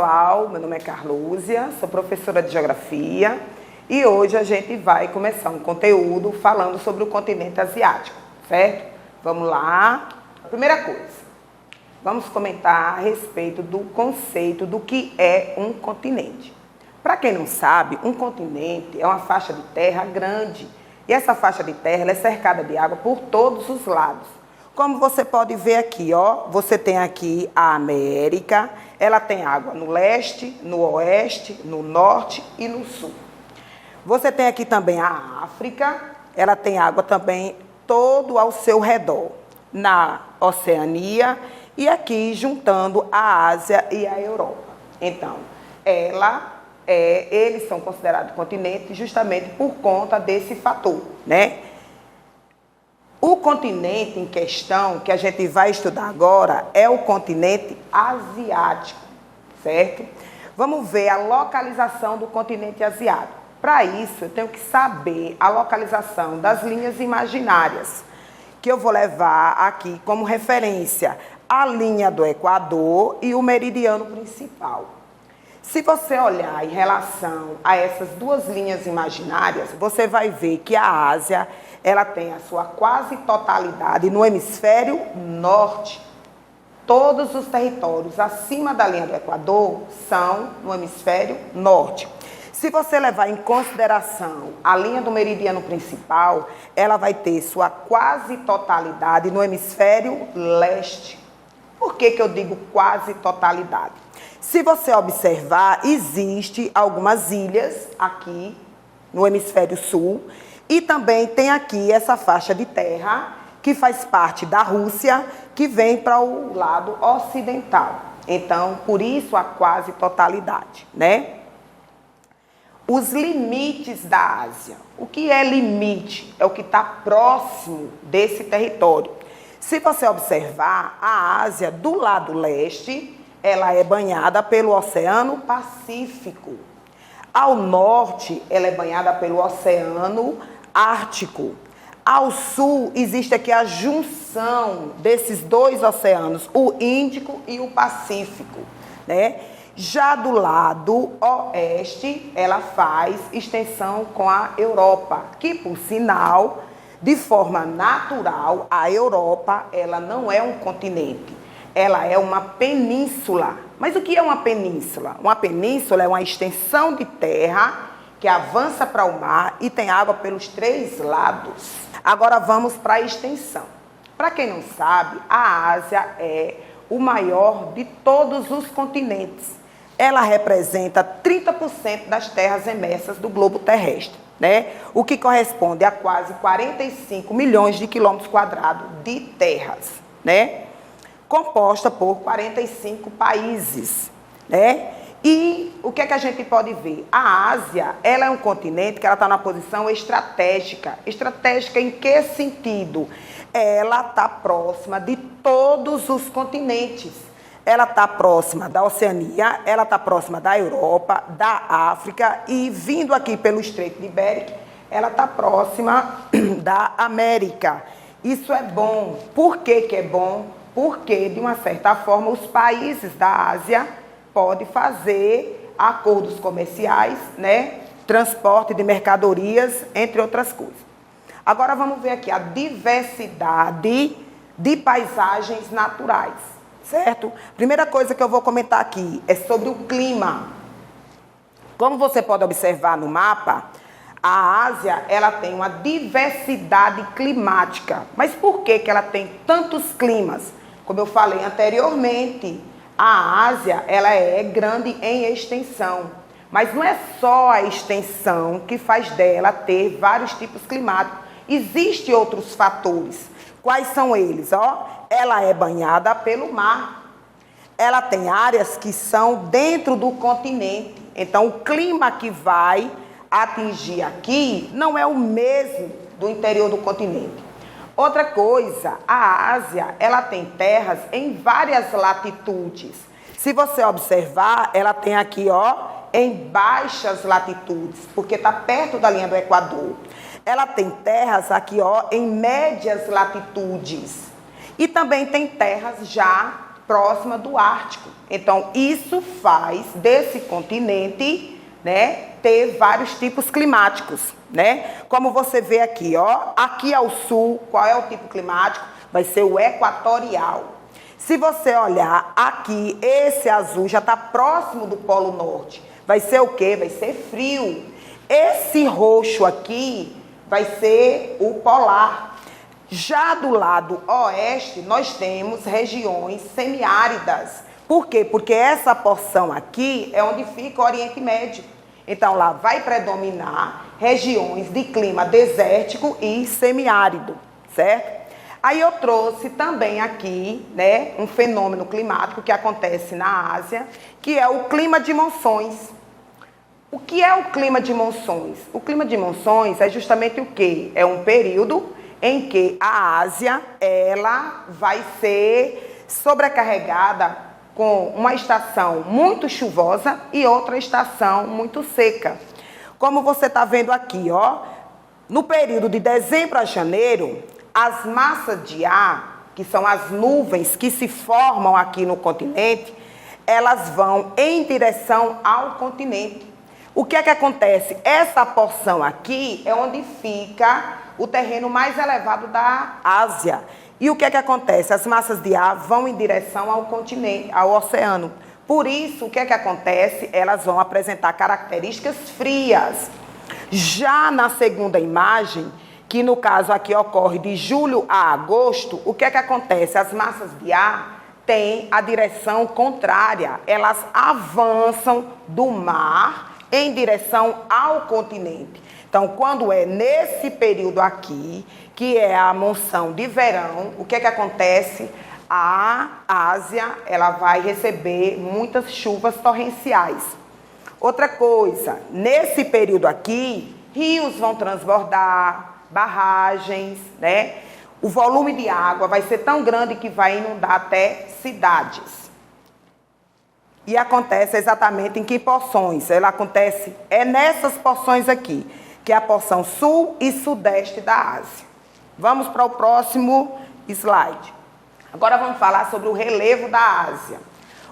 pessoal, meu nome é Carlúzia, sou professora de Geografia e hoje a gente vai começar um conteúdo falando sobre o continente asiático, certo? Vamos lá. Primeira coisa, vamos comentar a respeito do conceito do que é um continente. Para quem não sabe, um continente é uma faixa de terra grande e essa faixa de terra ela é cercada de água por todos os lados. Como você pode ver aqui, ó, você tem aqui a América, ela tem água no leste, no oeste, no norte e no sul. Você tem aqui também a África, ela tem água também todo ao seu redor, na Oceania e aqui juntando a Ásia e a Europa. Então, eles são considerados continentes justamente por conta desse fator, né? O continente em questão, que a gente vai estudar agora, é o continente asiático, certo? Vamos ver a localização do continente asiático. Para isso, eu tenho que saber a localização das linhas imaginárias, que eu vou levar aqui como referência a linha do Equador e o meridiano principal. Se você olhar em relação a essas duas linhas imaginárias, você vai ver que a Ásia ela tem a sua quase totalidade no hemisfério norte. Todos os territórios acima da linha do Equador são no hemisfério norte. Se você levar em consideração a linha do meridiano principal, ela vai ter sua quase totalidade no hemisfério leste. Por que eu digo quase totalidade? Se você observar, existe algumas ilhas aqui no hemisfério sul e também tem aqui essa faixa de terra que faz parte da Rússia, que vem para o lado ocidental. Então, por isso a quase totalidade, né? Os limites da Ásia. O que é limite? É o que está próximo desse território. Se você observar, a Ásia do lado leste, ela é banhada pelo Oceano Pacífico. Ao norte, ela é banhada pelo Oceano Ártico. Ao sul, existe aqui a junção desses dois oceanos, o Índico e o Pacífico, né? Já do lado oeste, ela faz extensão com a Europa, que, por sinal, de forma natural, a Europa, ela não é um continente, ela é uma península. Mas o que é uma península? Uma península é uma extensão de terra que avança para o mar e tem água pelos três lados. Agora vamos para a extensão. Para quem não sabe, a Ásia é o maior de todos os continentes. Ela representa 30% das terras emersas do globo terrestre, né? O que corresponde a quase 45 milhões de quilômetros quadrados de terras, né? Composta por 45 países, né? E o que é que a gente pode ver? A Ásia, ela é um continente que ela está na posição estratégica. Estratégica em que sentido? Ela está próxima de todos os continentes. Ela está próxima da Oceania, ela está próxima da Europa, da África e vindo aqui pelo Estreito de Bering, ela está próxima da América. Isso é bom. Por que que é bom? Porque, de uma certa forma, os países da Ásia podem fazer acordos comerciais, né? Transporte de mercadorias, entre outras coisas. Agora vamos ver aqui a diversidade de paisagens naturais, certo? Primeira coisa que eu vou comentar aqui é sobre o clima. Como você pode observar no mapa, a Ásia ela tem uma diversidade climática. Mas por que que ela tem tantos climas? Como eu falei anteriormente, a Ásia ela é grande em extensão, mas não é só a extensão que faz dela ter vários tipos climáticos. Existem outros fatores. Quais são eles? Ela é banhada pelo mar. Ela tem áreas que são dentro do continente. Então, o clima que vai atingir aqui não é o mesmo do interior do continente. Outra coisa, a Ásia, ela tem terras em várias latitudes. Se você observar, ela tem aqui, em baixas latitudes, porque está perto da linha do Equador. Ela tem terras aqui, em médias latitudes. E também tem terras já próxima do Ártico. Então, isso faz desse continente, né, ter vários tipos climáticos, né? Como você vê aqui, ó, aqui ao sul, qual é o tipo climático? Vai ser o equatorial. Se você olhar aqui, esse azul já está próximo do Polo Norte. Vai ser o quê? Vai ser frio. Esse roxo aqui vai ser o polar. Já do lado oeste, nós temos regiões semiáridas. Por quê? Porque essa porção aqui é onde fica o Oriente Médio. Então, lá vai predominar regiões de clima desértico e semiárido, certo? Aí eu trouxe também aqui, né, um fenômeno climático que acontece na Ásia, que é o clima de monções. O que é o clima de monções? O clima de monções é justamente o quê? É um período em que a Ásia, ela vai ser sobrecarregada com uma estação muito chuvosa e outra estação muito seca. Como você está vendo aqui, ó, no período de dezembro a janeiro, as massas de ar, que são as nuvens que se formam aqui no continente, elas vão em direção ao continente. O que é que acontece? Essa porção aqui é onde fica o terreno mais elevado da Ásia. E o que é que acontece? As massas de ar vão em direção ao continente, ao oceano. Por isso, o que é que acontece? Elas vão apresentar características frias. Já na segunda imagem, que no caso aqui ocorre de julho a agosto, o que é que acontece? As massas de ar têm a direção contrária. Elas avançam do mar em direção ao continente. Então, quando é nesse período aqui, que é a monção de verão, o que é que acontece? A Ásia, ela vai receber muitas chuvas torrenciais. Outra coisa, nesse período aqui, rios vão transbordar, barragens, né? O volume de água vai ser tão grande que vai inundar até cidades. E acontece exatamente em que porções? Ela acontece nessas porções aqui, que é a porção sul e sudeste da Ásia. Vamos para o próximo slide. Agora vamos falar sobre o relevo da Ásia.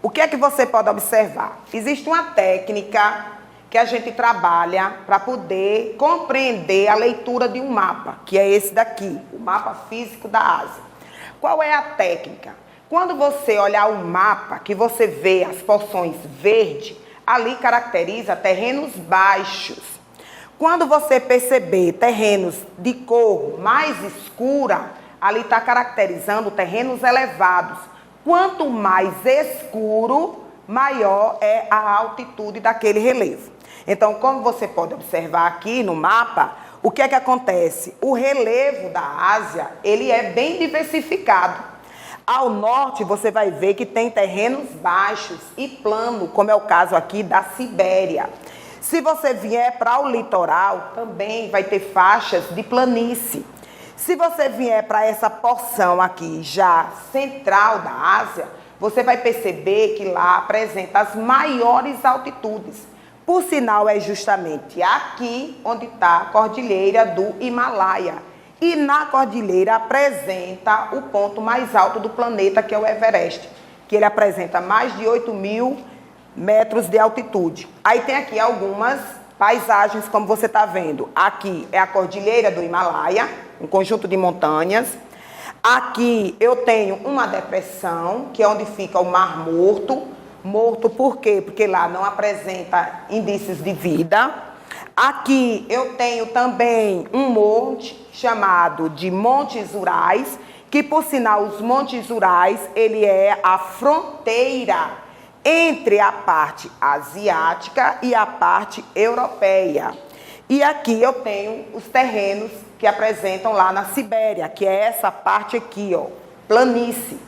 O que é que você pode observar? Existe uma técnica que a gente trabalha para poder compreender a leitura de um mapa, que é esse daqui, o mapa físico da Ásia. Qual é a técnica? Quando você olhar o mapa, que você vê as porções verde, ali caracteriza terrenos baixos. Quando você perceber terrenos de cor mais escura, ali está caracterizando terrenos elevados. Quanto mais escuro, maior é a altitude daquele relevo. Então, como você pode observar aqui no mapa, o que é que acontece? O relevo da Ásia, ele é bem diversificado. Ao norte, você vai ver que tem terrenos baixos e plano, como é o caso aqui da Sibéria. Se você vier para o litoral, também vai ter faixas de planície. Se você vier para essa porção aqui, já central da Ásia, você vai perceber que lá apresenta as maiores altitudes. Por sinal, é justamente aqui onde está a cordilheira do Himalaia. E na cordilheira apresenta o ponto mais alto do planeta, que é o Everest, que ele apresenta mais de 8.000 metros de altitude. Aí tem aqui algumas paisagens, como você está vendo. Aqui é a cordilheira do Himalaia, um conjunto de montanhas. Aqui eu tenho uma depressão, que é onde fica o Mar Morto. Morto por quê? Porque lá não apresenta indícios de vida. Aqui eu tenho também um monte chamado de Montes Urais, que por sinal os Montes Urais, ele é a fronteira entre a parte asiática e a parte europeia. E aqui eu tenho os terrenos que apresentam lá na Sibéria, que é essa parte aqui, ó, planície.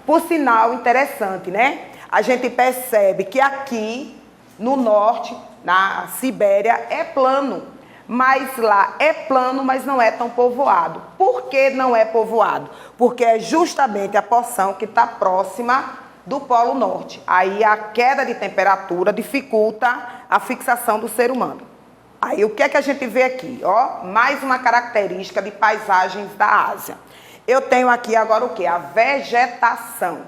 Por sinal interessante, né? A gente percebe que aqui no norte, na Sibéria, é plano. Mas lá é plano, mas não é tão povoado. Por que não é povoado? Porque é justamente a porção que está próxima do Polo Norte. Aí a queda de temperatura dificulta a fixação do ser humano. Aí o que é que a gente vê aqui? Ó, mais uma característica de paisagens da Ásia. Eu tenho aqui agora o que? A vegetação.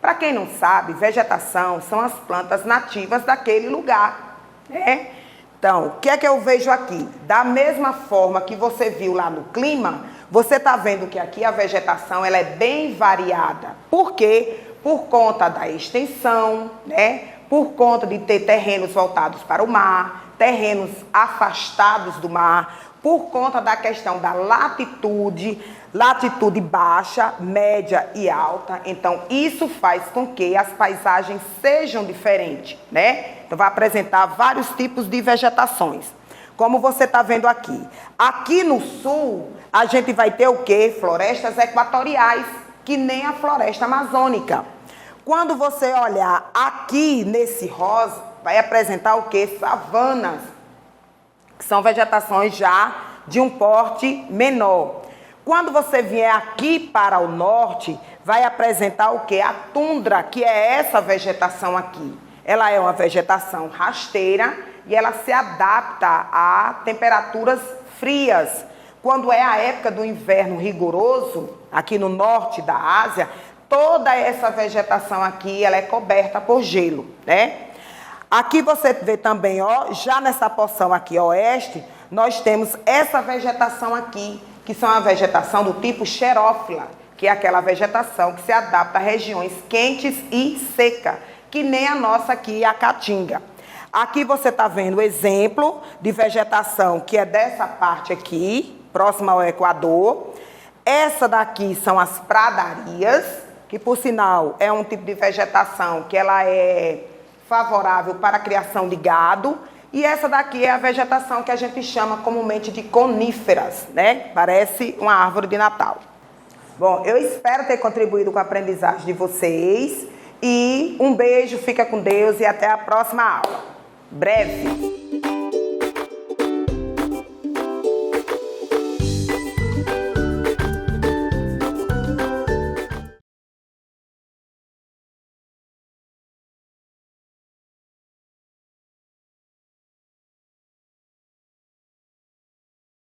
Para quem não sabe, vegetação são as plantas nativas daquele lugar, né? Então, o que é que eu vejo aqui? Da mesma forma que você viu lá no clima, você está vendo que aqui a vegetação ela é bem variada. Por quê? Por conta da extensão, né? Por conta de ter terrenos voltados para o mar, terrenos afastados do mar, por conta da questão da latitude baixa, média e alta. Então, isso faz com que as paisagens sejam diferentes, né? Então, vai apresentar vários tipos de vegetações. Como você está vendo aqui. Aqui no sul, a gente vai ter o quê? Florestas equatoriais, que nem a floresta amazônica. Quando você olhar aqui nesse rosa, vai apresentar o quê? Savanas, que são vegetações já de um porte menor. Quando você vier aqui para o norte, vai apresentar o quê? A tundra, que é essa vegetação aqui. Ela é uma vegetação rasteira e ela se adapta a temperaturas frias. Quando é a época do inverno rigoroso, aqui no norte da Ásia, toda essa vegetação aqui ela é coberta por gelo, né? Aqui você vê também, ó, já nessa porção aqui oeste, nós temos essa vegetação aqui, que são a vegetação do tipo xerófila, que é aquela vegetação que se adapta a regiões quentes e secas, que nem a nossa aqui, a caatinga. Aqui você está vendo o exemplo de vegetação que é dessa parte aqui, próxima ao Equador. Essa daqui são as pradarias, que por sinal é um tipo de vegetação que ela é favorável para a criação de gado. E essa daqui é a vegetação que a gente chama comumente de coníferas, né? Parece uma árvore de Natal. Bom, eu espero ter contribuído com a aprendizagem de vocês. E um beijo, fica com Deus e até a próxima aula. Breve!